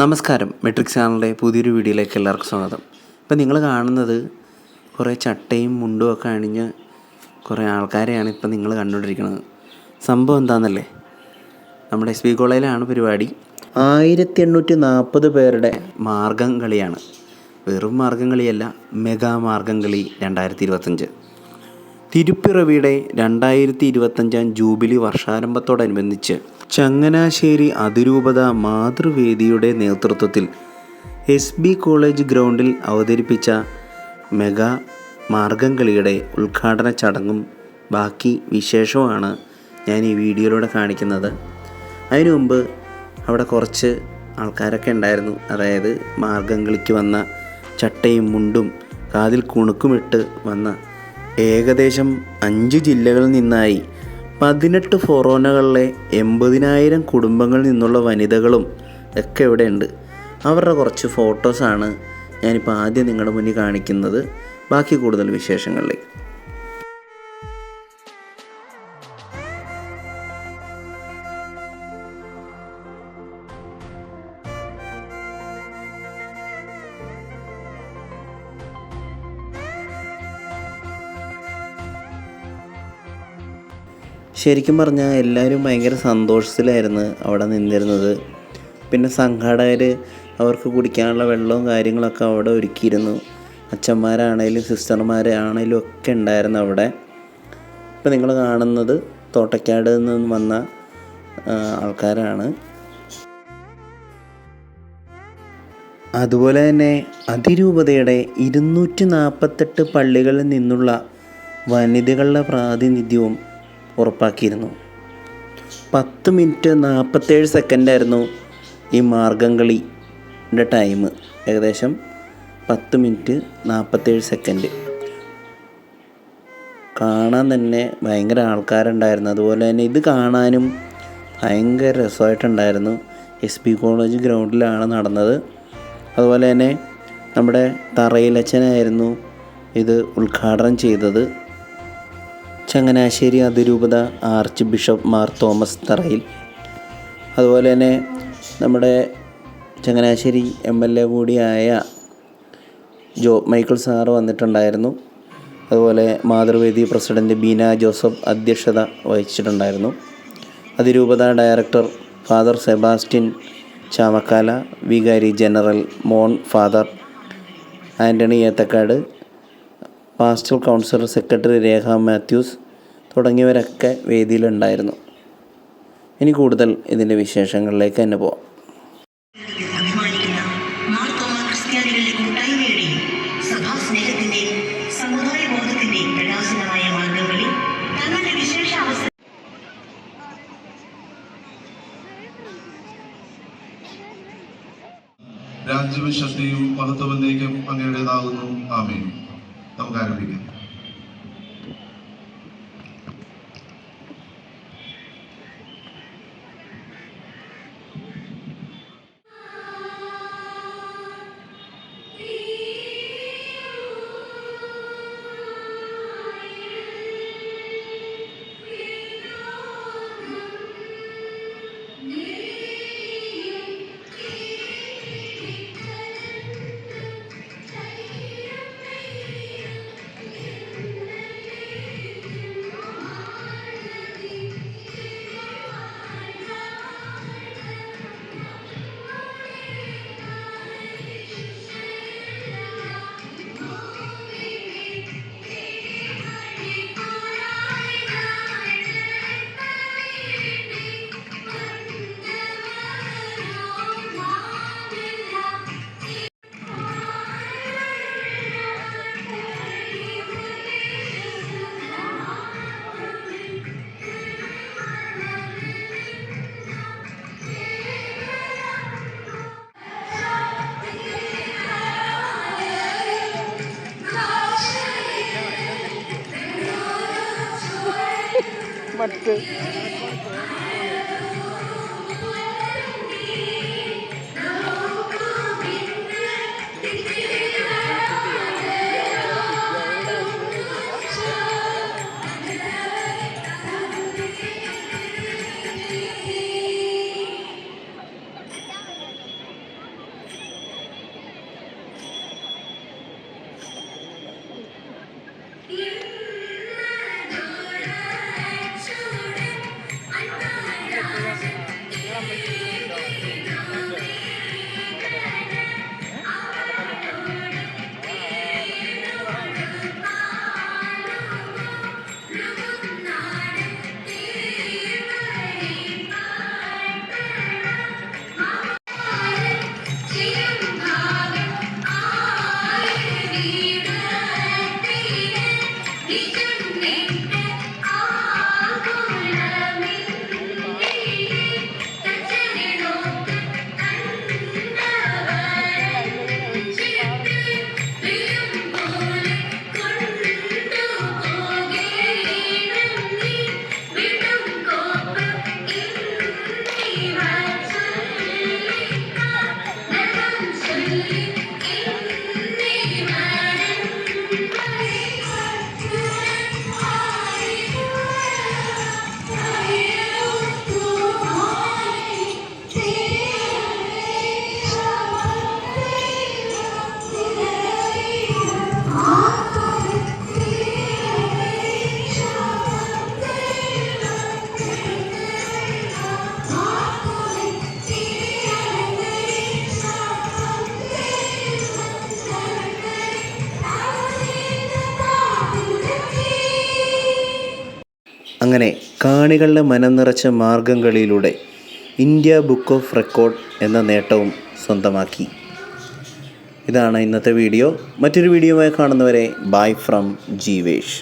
നമസ്കാരം. മെട്രിക്സ് ചാനലിൻ്റെ പുതിയൊരു വീഡിയോയിലേക്ക് എല്ലാവർക്കും സ്വാഗതം. ഇപ്പം നിങ്ങൾ കാണുന്നത് കുറേ ചട്ടയും മുണ്ടും ഒക്കെ അണിഞ്ഞ് കുറേ ആൾക്കാരെയാണ് ഇപ്പം നിങ്ങൾ കണ്ടുകൊണ്ടിരിക്കുന്നത്. സംഭവം എന്താണെന്നല്ലേ, നമ്മുടെ SB കോളേജിലാണ് പരിപാടി. 1840 പേരുടെ മാർഗം കളിയാണ്. വെറും മാർഗം കളിയല്ല, മെഗാ മാർഗം കളി 2025. തിരുപ്പിറവിയുടെ 2025 ജൂബിലി വർഷാരംഭത്തോടനുബന്ധിച്ച് ചങ്ങനാശ്ശേരി അതിരൂപത മാതൃവേദിയുടെ നേതൃത്വത്തിൽ SB കോളേജ് ഗ്രൗണ്ടിൽ അവതരിപ്പിച്ച മെഗാ മാർഗം കളിയുടെ ഉദ്ഘാടന ചടങ്ങും ബാക്കി വിശേഷവുമാണ് ഞാൻ ഈ വീഡിയോയിലൂടെ കാണിക്കുന്നത്. അതിനു മുമ്പ് അവിടെ കുറച്ച് ആൾക്കാരൊക്കെ ഉണ്ടായിരുന്നു. അതായത് മാർഗം കളിക്ക് വന്ന ചട്ടയും മുണ്ടും കാതിൽ കുണുക്കുമിട്ട് വന്ന ഏകദേശം 5 ജില്ലകളിൽ നിന്നായി 18 ഫൊറോനകളിലെ 80,000 കുടുംബങ്ങളിൽ നിന്നുള്ള വനിതകളും ഒക്കെ ഇവിടെ ഉണ്ട്. അവരുടെ കുറച്ച് ഫോട്ടോസാണ് ഞാനിപ്പോൾ ആദ്യം നിങ്ങളുടെ മുന്നിൽ കാണിക്കുന്നത്. ബാക്കി കൂടുതൽ വിശേഷങ്ങളിലേക്ക്. ശരിക്കും പറഞ്ഞാൽ എല്ലാവരും ഭയങ്കര സന്തോഷത്തിലായിരുന്നു അവിടെ നിന്നിരുന്നത്. പിന്നെ സംഘാടകർ അവർക്ക് കുടിക്കാനുള്ള വെള്ളവും കാര്യങ്ങളൊക്കെ അവിടെ ഒരുക്കിയിരുന്നു. അച്ഛന്മാരാണേലും സിസ്റ്റർമാരാണേലും ഒക്കെ ഉണ്ടായിരുന്നു അവിടെ. ഇപ്പം നിങ്ങൾ കാണുന്നത് തോട്ടയ്ക്കാട് നിന്ന് വന്ന ആൾക്കാരാണ്. അതുപോലെ തന്നെ അതിരൂപതയുടെ 248 പള്ളികളിൽ നിന്നുള്ള വനിതകളുടെ പ്രാതിനിധ്യവും ഉറപ്പാക്കിയിരുന്നു. 10 മിനിറ്റ് 47 സെക്കൻഡായിരുന്നു ഈ മാർഗം കളിയുടെ ടൈം. ഏകദേശം 10 മിനിറ്റ് 47 സെക്കൻഡ്. കാണാൻ തന്നെ ഭയങ്കര ആൾക്കാരുണ്ടായിരുന്നു. അതുപോലെ തന്നെ ഇത് കാണാനും ഭയങ്കര രസമായിട്ടുണ്ടായിരുന്നു. SB കോളേജ് ഗ്രൗണ്ടിലാണ് നടന്നത്. അതുപോലെ തന്നെ നമ്മുടെ തറയിലച്ചനായിരുന്നു ഇത് ഉദ്ഘാടനം ചെയ്തത്. ചങ്ങനാശ്ശേരി അതിരൂപത ആർച്ച് ബിഷപ്പ് മാർ തോമസ് തറയിൽ. അതുപോലെ തന്നെ നമ്മുടെ ചങ്ങനാശ്ശേരി MLA കൂടിയായ മൈക്കിൾ സാറ് വന്നിട്ടുണ്ടായിരുന്നു. അതുപോലെ മാതൃവേദി പ്രസിഡൻറ്റ് ബീന ജോസഫ് അധ്യക്ഷത വഹിച്ചിട്ടുണ്ടായിരുന്നു. അതിരൂപത ഡയറക്ടർ ഫാദർ സെബാസ്റ്റ്യൻ ചാമക്കാല, വികാരി ജനറൽ മോൺ father Antony Ethakkad, pastoral councillor secretary Rekha Mathews തുടങ്ങിയവരൊക്കെ വേദിയിലുണ്ടായിരുന്നു. ഇനി കൂടുതൽ ഇതിൻ്റെ വിശേഷങ്ങളിലേക്ക് തന്നെ പോവാം. രാജ്യവും ശക്തിയും മഹത്വത്തിലേക്കും അങ്ങയുടേതാകുന്നു. ആമേൻ. നമുക്ക് ആരംഭിക്കാം. മറ്റ് അങ്ങനെ കാണികളുടെ മനം നിറച്ച മാർഗംകളിയിലൂടെ ഇന്ത്യ ബുക്ക് ഓഫ് റെക്കോർഡ് എന്ന നേട്ടവും സ്വന്തമാക്കി. ഇതാണ് ഇന്നത്തെ വീഡിയോ. മറ്റൊരു വീഡിയോയുമായി കാണുന്നവരെ ബൈ ഫ്രം ജീവേഷ്.